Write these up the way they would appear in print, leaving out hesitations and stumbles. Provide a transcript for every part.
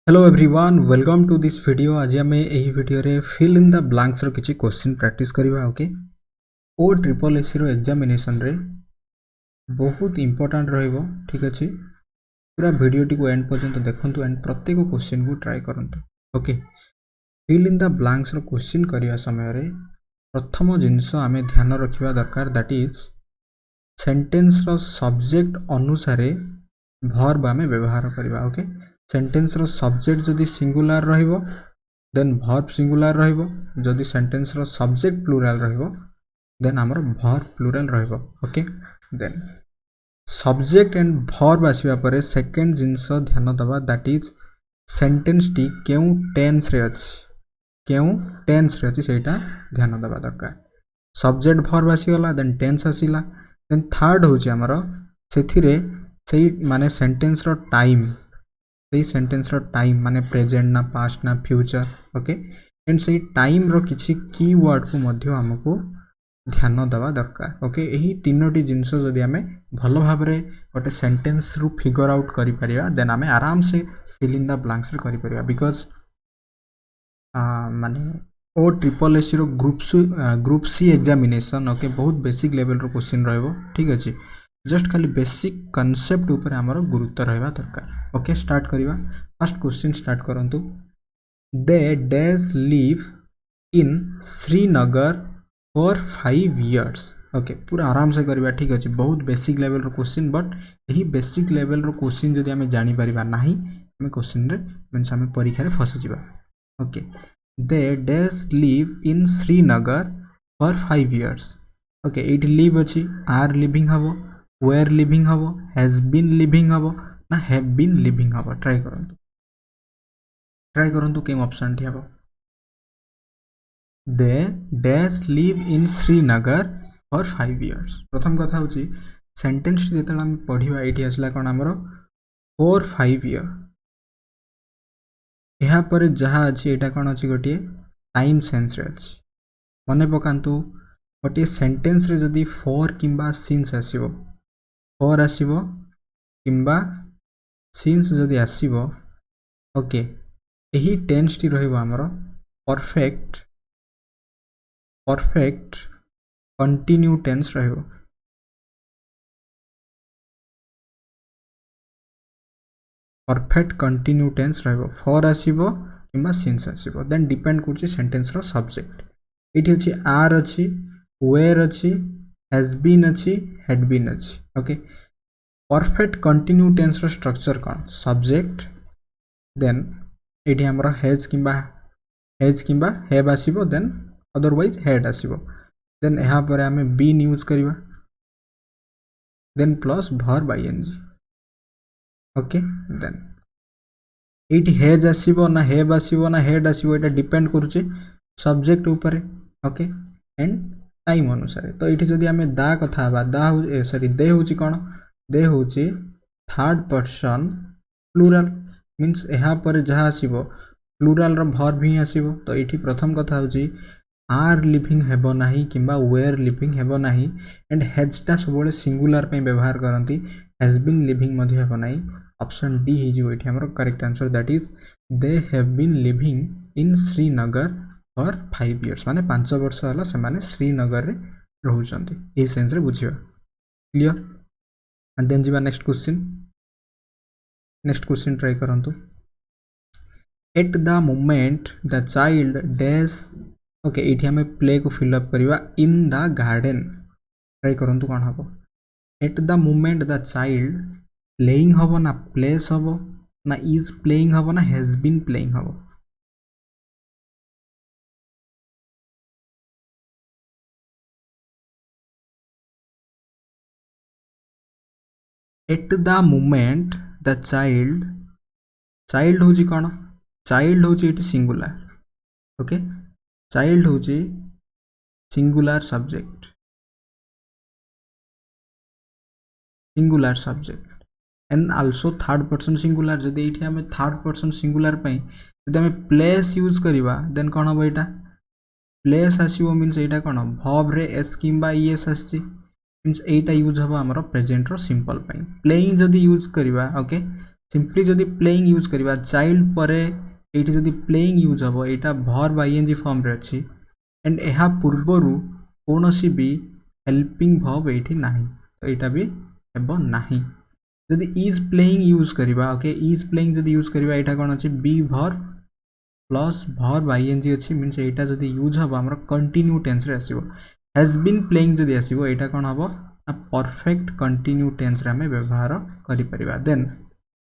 Hello everyone welcome to this video. आज आम यही वीडियो रे फिल इन द ब्लैंक्स रो किछि क्वेश्चन प्रैक्टिस करबा। ओके, ओ ट्रिपल एसी रो एग्जामिनेशन रे बहुत इंपोर्टेंट रहइबो। ठीक अछि, पूरा वीडियो टी को एंड पर्यंत देखंतु एंड प्रत्येक क्वेश्चन को ट्राई करंतु। Okay, fill in the blanks रो क्वेश्चन करिया समय रे प्रथम जिंस आमे ध्यान रखिबा दरकार, दैट इज सेंटेंस रो सब्जेक्ट अनुसारे वर्ब आमे व्यवहार करबा। ओके, सेंटेंस रो सब्जेक्ट जदि सिंगुलर रहिबो देन वर्ब सिंगुलर रहिबो, जदि सेंटेंस रो सब्जेक्ट प्लुरल रहिबो देन हमर वर्ब प्लुरल रहिबो। Okay, then subject and verb आसीबा परे सेकंड जिंस ध्यान दबा, दैट इज सेंटेंस टी केउ टेंस रे अछि, केउ टेंस रे अछि सेटा ध्यान दबा दरकार। सब्जेक्ट वर्ब आसीगला देन टेंस आसीला, देन थर्ड होची हमर सेथिरे सेही माने सेंटेंस रो टाइम, सेंटेंस रो टाइम माने प्रेजेंट ना पास्ट ना फ्यूचर। ओके, एंड से टाइम रो किछि कीवर्ड को मध्य हमको ध्यान दवा दरकार। ओके, यही तीनोटी जिंस जदि आमे भलो भाबरे गोटे सेंटेंस रु फिगर आउट करि परिया देन आमे आराम से फिल इन द ब्लैंक्स रे करि परिया। बिकॉज़ माने ओ ट्रिपल एसी रो ग्रुप सी एग्जामिनेशन ओके बहुत बेसिक लेवल रो क्वेश्चन रहइबो। ठीक अछि, जस्ट खाली बेसिक कॉन्सेप्ट ऊपर हमर गुरुत्व रहबा दरकार। ओके, स्टार्ट करिवा। फर्स्ट क्वेश्चन स्टार्ट करंतु। They dash live in Srinagar for 5 years. Okay, पूरा आराम से करिवा। ठीक अछि, बहुत बेसिक लेवल रो क्वेश्चन, बट यही बेसिक लेवल रो क्वेश्चन जदि हमें जानि परिबा नाही हमें क्वेश्चन रे मींस हमें परीक्षा रे फस जिबा। Okay, they dash live in Srinagar for 5 years. Okay, एट लिव अछि, आर लिविंग हबो, वेयर लिविंग हबो, हैज बीन लिविंग हबो ना हैव बीन लिविंग हबो। ट्राई करंतु के ऑप्शन ठी हबो। They dash live in Srinagar for 5 years. प्रथम कथा होची सेंटेंस जेतला हम पढिबा एठी असला कोन हमरो फॉर 5 इयर, यहाँ पर जहाँ अच्छी एटा कौन अच्छी गोटे टाइम सेंस रे अच्छी। मने पकांतु गोटे सेंटेंस रे जदि फॉर किंबा सिंस आसीबो, फॉर आसीबो किंबा सिंस जदि आसीबो, ओके, यही टेंस टी रहिबो हमरो परफेक्ट कंटिन्यू टेंस रहिबो। परफेक्ट कंटिन्यू टेंस रहिबो, फॉर आसीबो किंबा सिंस आसीबो, देन डिपेंड करछि सेंटेंस रो सब्जेक्ट। एठी अछि आर अछि, वेयर अछि, हैज बीन अछि, हैड बीन अछि। ओके, परफेक्ट कंटिन्यू टेंस रो स्ट्रक्चर कौन, सब्जेक्ट देन एठी हमरो हैज किंबा हैव आसीबो, देन अदरवाइज हैड आसीबो, देन यहाँ पर हमें बीन यूज करिबा, then plus verb I N G. Okay, then एटी हैज आसीबो ना हैव आसीबो ना हैड आसीबो, एटा डिपेंड करूचे सब्जेक्ट ऊपर। ओके, एंड टाइम अनुसार। तो एटी जदि हमें दा कथा बा, दा सॉरी दे होची कोन, दे होची थर्ड पर्सन प्लुरल, मींस यहाँ पर जहाँ आसीबो प्लुरल रो वर्ब ही आसीबो। तो एटी प्रथम कथा होची आर लिविंग हेबो नाही किंबा वेयर लिविंग हेबो नाही, एंड हैज टा सबले सिंगुलर पे व्यवहार करंती, हैज बीन लिविंग मध्ये हेबो नाही। ऑप्शन डी हिजो एठी हमरो correct answer, that is they have been living in Srinagar for 5 years, माने 5 वर्ष होला से माने श्रीनगर रे रहउचंती। ए सेंस रे बुझिबा। क्लियर, एंड देन जीवा नेक्स्ट क्वेश्चन ट्राई करंतु। At the moment the child dash. Okay, एठी हमें प्ले को फिल अप करिवा इन द गार्डन। ट्राई करंतु कोन हबो। At the moment the child playing हबो ना प्लेस हबो ना इज प्लेइंग हबो ना हैज बीन प्लेइंग हबो। At the moment the child होची कोन, चाइल्ड होची एटी सिंगुलर। ओके, चाइल्ड होची singular subject, and also third person singular. जदि एठी हमें थर्ड पर्सन सिंगुलर पई जदि हमें प्लेस यूज करिवा देन कोन हबो, एटा प्लेस आसीबो, मींस एटा कोन वर्ब रे एस किंबा ईएस आसी, मींस एटा यूज हबो हमरो प्रेजेंट रो सिंपल पई। प्लेइंग जदि यूज करिवा, ओके, सिंपली जदि प्लेइंग यूज करवा चाइल्ड पर ये जदि प्लेइंग यूज हम यहाँ भर्ब आईएनजी फॉर्म रे अच्छी एंड यह पूर्वर कौन भी हेल्पिंग भर्ब ये ना तो यहाँ भी हेब ना जदि इज प्लेइंग यूज करवा ओके इज प्लेइंग जदि यूज करवा यहाँ कौन अच्छी be verb plus verb ING अच्छी मीन्स यहाँ जदि यूज हम आम कंटिन्यू टेन्स रे आसीबो हैज बीन प्लेइंग जदि आसीबो यहाँ कौन हम ना परफेक्ट कंटिन्यू टेन्स रे आमे व्यवहार करि परिबा देन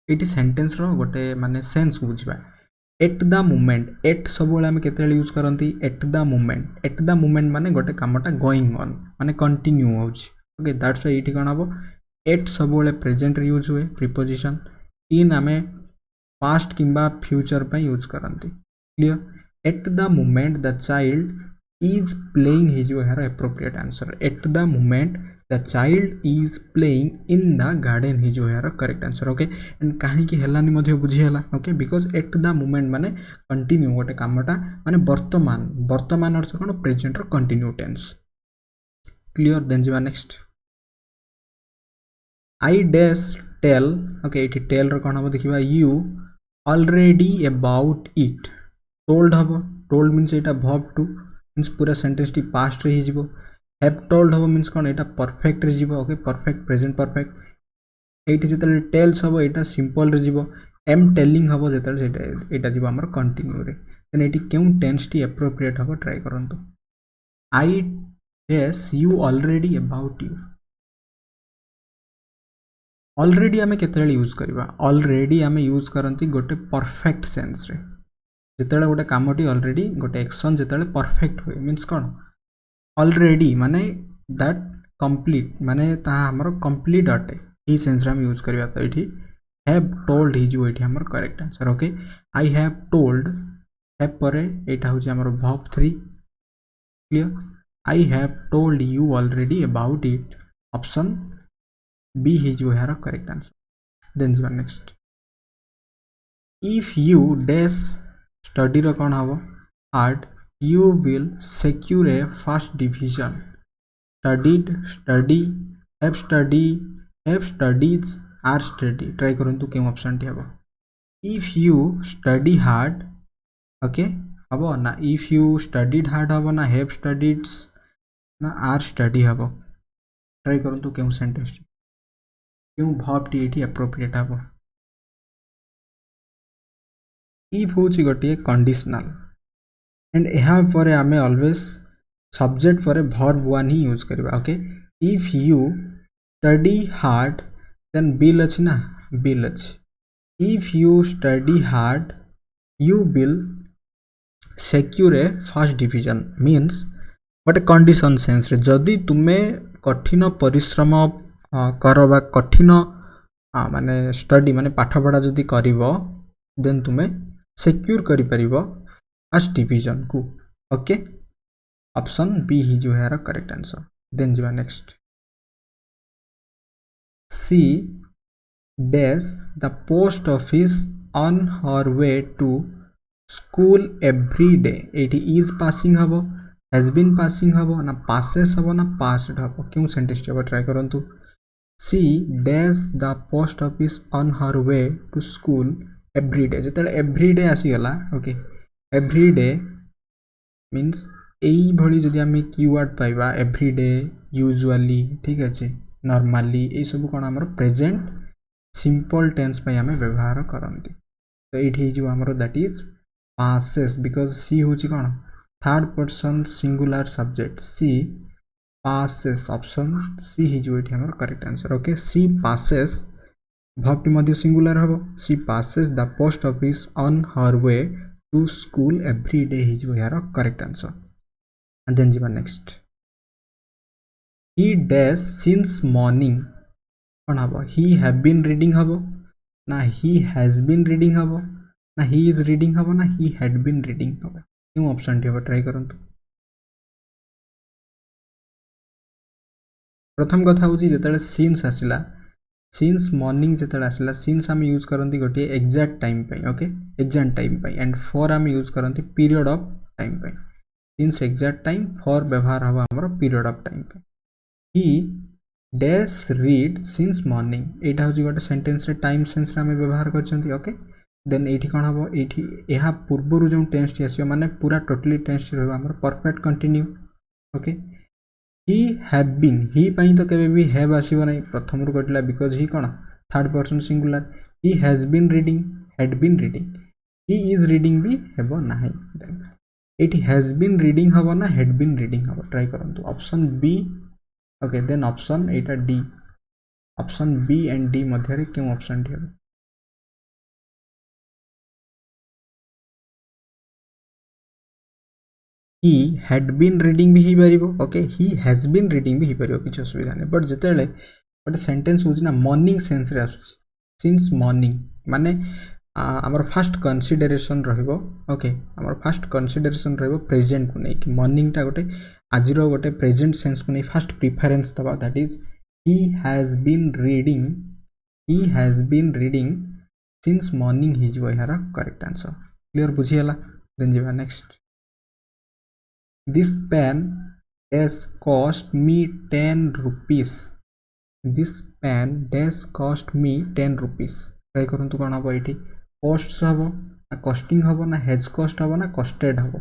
ये सेंटेंस रो गोटे माने सेंस को बुझिबा एट द मोमेंट एट सब आम केते यूज करती एट द मोमेंट माने गोटे कामटा गोइंग ऑन माने कंटिन्यू होउछ ओके दैट्स व्हाई ये कौन हम एट सब प्रेजेंट यूज हुए प्रीपोजिशन इन आमे पास्ट किंबा फ्यूचर पे यूज करती clear at the moment the child is playing हिज यार appropriate answer at the moment the child is playing in the garden हिज यार करेक्ट आंसर ओके एंड कहीं हेलानी मध्य बुझीगला okay because at the moment माने कंटिन्यू गोटे कामटा माने वर्तमान वर्तमान अर्थ कौन प्रेजेंट रो कंटिन्यू टेंस क्लियर देन जीवा next I dash tell okay ये टेल रो कौन हम देखा you already about it told हम टोल्ड मीन्स यहाँ वर्ब टू मीन्स पूरा सेंटेंस टी पास्ट रे हो हैव टोल्ड हम मीन्स कौन यहाँ परफेक्ट रे ओके परफेक्ट प्रेजेंट परफेक्ट ये जिते टेल्स हम यहाँ सिंपल रे एम टेलिंग हम जो यहाँ जीव आम कंटिन्यू रे देन ये क्यों टेंस टी एप्रोप्रिएट हम ट्राई करंतु I dash you already about you already आमे केते यूज करवा ऑलरेडी आमे यूज करती गोटे परफेक्ट सेंस रे जिते गोटे कामटी ऑलरेडी गोटे एक्शन जिते परफेक्ट हुए मीन्स कौन ऑलरेडी माने दैट कंप्लीट माने ताहा हमर कंप्लीट अटे ई सेंस रे हम यूज करवा तो एठी हैव टोल्ड हिज एठी हमर correct answer okay I have told have परे एटा होची हमर verb 3 clear I have told you already about it option B हिज यार करेक्ट आंसर देन जीवा next if you dash study रो कौन हम hard you will secure a first division studied study have studies are study try करंतु केम option T हबो if you study hard okay हबो ना if you studied hard हबो ना have studied ना are study हबो ट्राई करंतु केम सेंटेंस टी केम वर्ब टी एठी एप्रोप्रिएट हबो if होची गोटे कंडीशनल एंड यहाँ पर आमे ऑलवेज सब्जेक्ट पर वर्ब वन ही यूज करवा okay if you study hard then will अच्छी ना बिल अच्छी if you study hard you will secure a first division means गोटे कंडीशन सेंस रे जदि तुमे कठिन परिश्रम कर बा कठिन माने स्टडी माने पाठ पढ़ा जदि करिवो देन तुमे सिक्योर करि परिवो फर्स्ट डिवीजन को ओके ऑप्शन बी ही जो है करेक्ट आंसर देन जीवा next C dash the post office on her way to school every day एटी इज पासिंग हबो हैज बीन पासिंग हबो ना पासेस हबो ना पास्ड हबो क्यों सेंटेंस टी ट्राई करंतु C dash the post office on her way to school every day जेते एवरी डे आसी गला ओके एवरी डे मीन्स यही भली जदि आम कीवर्ड पाइबा एवरी डे यूजुअली ठीक अच्छे नॉर्मली ये सब कौन आमर प्रेजेंट सिंपल टेंस पे आम व्यवहार करती तो ये आमर that is passes because she हूँ कौन third person singular subject she passes option C ही जो ये correct answer okay she passes verb टी मध्य सिंगुलर हम she passes the post office on her way to school every day ही जो यार करेक्ट आंसर एंड देन जीवा next he dash since morning कौन हम ही हैव बीन रीडिंग हम ना ही हैज बीन रीडिंग हम ना ही इज रीडिंग हम ना ही हैड बीन रीडिंग हम क्यों ऑप्शन टी हम ट्राई करंतु प्रथम कथा हूँ जिते सिंस आसला सिंस मॉर्निंग जिते आसला सिंस आम यूज करती गोटे एग्जैक्ट टाइम पे ओके एग्जैक्ट टाइम पे एंड फॉर आम यूज करती पीरियड ऑफ टाइम पे सिंस एग्जैक्ट टाइम फॉर व्यवहार हम आम पीरियड ऑफ टाइम पे ही डैश रीड सिंस मॉर्निंग एटा हूँ गोटे सेंटेंस रे टाइम सेंस रे आम व्यवहार कर ओके देन ये कौन हम ये पूर्वर जो टेन्स टी आसो माने पूरा टोटली टेन्स टी रहा perfect continue okay he have been ही पाई तो केबे भी हैव आसीबो नै प्रथम रु कटला बिकॉज ही कौन third person singular he has been reading had been reading he is reading भी हेबो नाही देन एटी हैज बीन रीडिंग हबो ना हैड बीन रीडिंग हबो ट्राई करंतु option B okay then option एटा D option B and D मध्य रे क्यों ऑप्शन डी हबो he had been reading भी ही परिबो okay he has been reading भी ही परिबो किछ असुविधा नै बट जतेले गोटे सेंटेंस होची ना मॉर्निंग सेंस रे आसुची सिंस मॉर्निंग माने हमर फर्स्ट कंसीडरेशन रहइबो ओके हमर फर्स्ट कंसीडरेशन रहइबो प्रेजेंट को नै कि मॉर्निंग टा गोटे आजिर गोटे प्रेजेंट सेंस को नै फर्स्ट प्रेफरेंस दबा that is he has been reading since morning ही जो यार करेक्ट आंसर क्लियर बुझियला देन जेबा next this pen has cost me 10 rupees this pen has cost me 10 rupees try करंतु कोन हबो एठी कॉस्ट हबो ना कॉस्टिंग हबो ना हैज कॉस्ट हबो ना कॉस्टेड हबो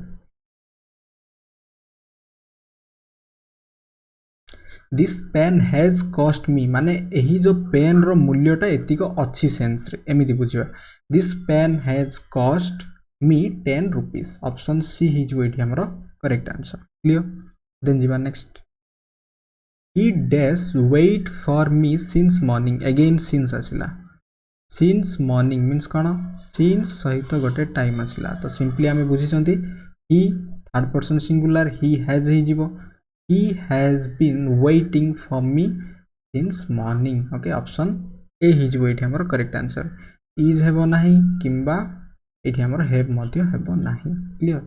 this pen has cost me माने एही जो पेन रो मूल्यटा एतिको अच्छी सेंस रे एमिति बुझिबा this pen has cost me 10 rupees option C ही जो एठी हमरो करेक्ट आंसर क्लियर देन जीवा next he dash wait for me since morning again since आसिला since morning means कोन since सहित गोटे टाइम आसिला तो सिंपली आमे बुझी छंती he third person singular he has ही जीवो he has been waiting for me since morning okay option A ही जीवो एठी हमर करेक्ट आंसर is हेबो नाही किंबा एठी हमर हैव मध्य हेबो नाही clear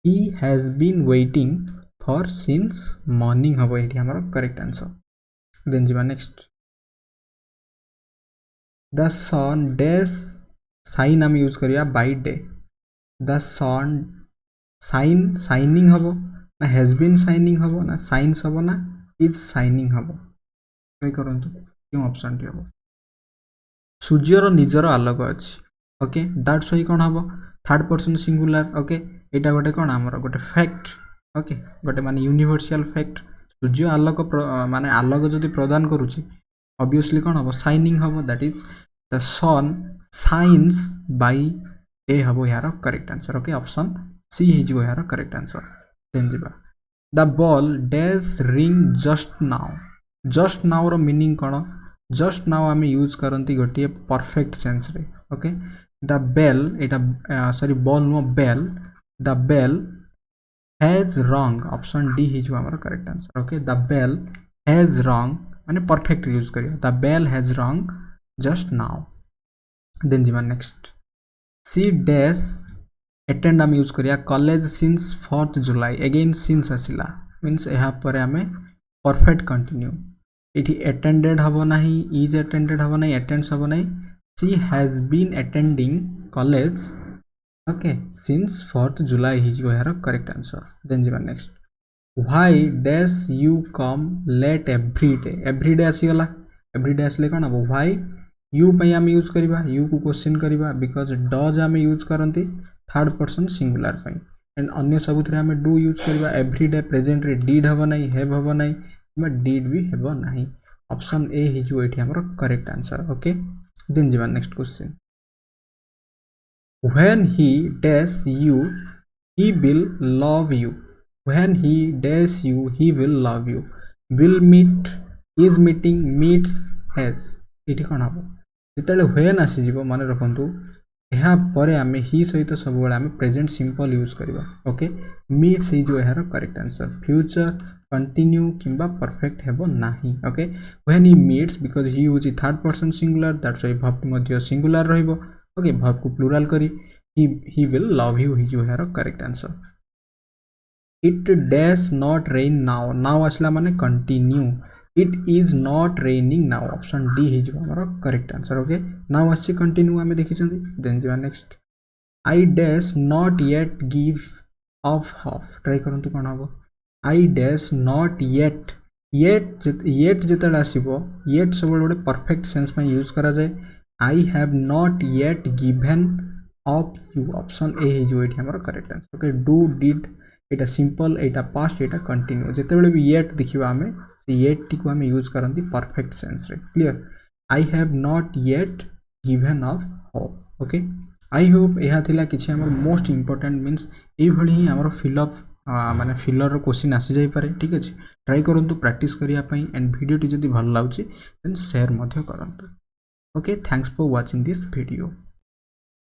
he has been waiting for since morning हबो एठी हमर करेक्ट आंसर देन जीवा next the sun dash sign हम यूज करिया by day the sun shining हबो ना has been shining हबो ना shines हबो ना is shining हबो ट्राई करंतु क्यों ऑप्शन टी हबो सूर्यर निजर आलोक अछि ओके दैट्स व्हाई कोन हबो थर्ड पर्सन सिंगुलर ओके एटा गोटे कोन हमर गोटे फैक्ट ओके गोटे माने यूनिवर्सल फैक्ट सूर्य आलोक माने आलोक जदि प्रदान करूची ऑब्वियसली कोन हबो शाइनिंग हबो that is the sun shines by day हबो यार correct answer okay option C ही जो यार करेक्ट आंसर देन जीवा the ball dash ring just now रो मीनिंग कोन जस्ट नाउ आमे यूज करंती गोटे परफेक्ट सेंस रे ओके द बेल एटा sorry ball no bell the bell has rung option D ही जो हमारा correct answer okay the bell has rung माने परफेक्ट यूज करियो द बेल हैज रंग जस्ट नाउ देन जीवा नेक्स्ट सी डैश अटेंड हम use करिया कॉलेज सिंस 4th जुलाई again since आसिला means एहा परे हमें परफेक्ट कंटिन्यू एठी अटेंडेड हबो नाही इज अटेंडेड हबो नाही अटेंड्स हबो नाही she has been attending college okay since 4th July ही जो यार करेक्ट आंसर देन जीवा next why dash you come late every day आसीगला एवरी डे आसले कोन हबो व्हाई यू पई हम यूज करिबा यू को क्वेश्चन करिबा बिकॉज़ डज हम यूज करंती थर्ड पर्सन सिंगुलर पई एंड अन्य सबुथरे हम डू यूज करिबा एवरी डे प्रेजेंट रे डिड हबो नाही हैव हबो नाही बट डिड भी हेबो नाही ऑप्शन ए ही जो एठी हमर करेक्ट आंसर ओके देन जीवा next question when he dash you he will love you when he dash you he will love you will meet is meeting meets has एठी कोन हबो जेतले when आसी जीवो माने रखंतु एहा परे आमे ही सहित सब बेला आमे प्रेजेंट सिंपल यूज करबा ओके मीट्स ही जो एहार करेक्ट आंसर फ्यूचर कंटिन्यू किंबा परफेक्ट हेबो नाही okay when he meets because he use third person singular that's why verb मध्ये सिंगुलर रहइबो ओके verb को प्लुरल करी he will love you ही जो है correct answer it dash not rain now असला माने continue it is not raining now option D ही जो हमारा करेक्ट आंसर ओके नाउ आछि कंटिन्यू हमें देखि छथि देन जीवा next I dash not yet give of half try करंतु कोन हबो I dash not yet yet जेतेबेले आसीबो येट सब गोटे परफेक्ट सेंस में यूज करा जाए I have not yet given up you option A हे जो एठी हमर correct answer okay do did एटा सिंपल एटा पास्ट एटा कंटिन्यू जेतेबेले भी येट देखिबा हमें से येट टी को हमें यूज करंती परफेक्ट सेंस रे clear I have not yet given up hope okay I hope यह थिला किछि हमर मोस्ट इंपोर्टेंट मीन्स ए भली ही हमर फिल अप माने फिलर क्वेश्चन आसी जाई पारे ठीक अछि ट्राई करंतु प्रैक्टिस करिया पई एंड वीडियो टी जदी भल लाउची देन शेयर मध्य करंतु okay thanks for watching this video.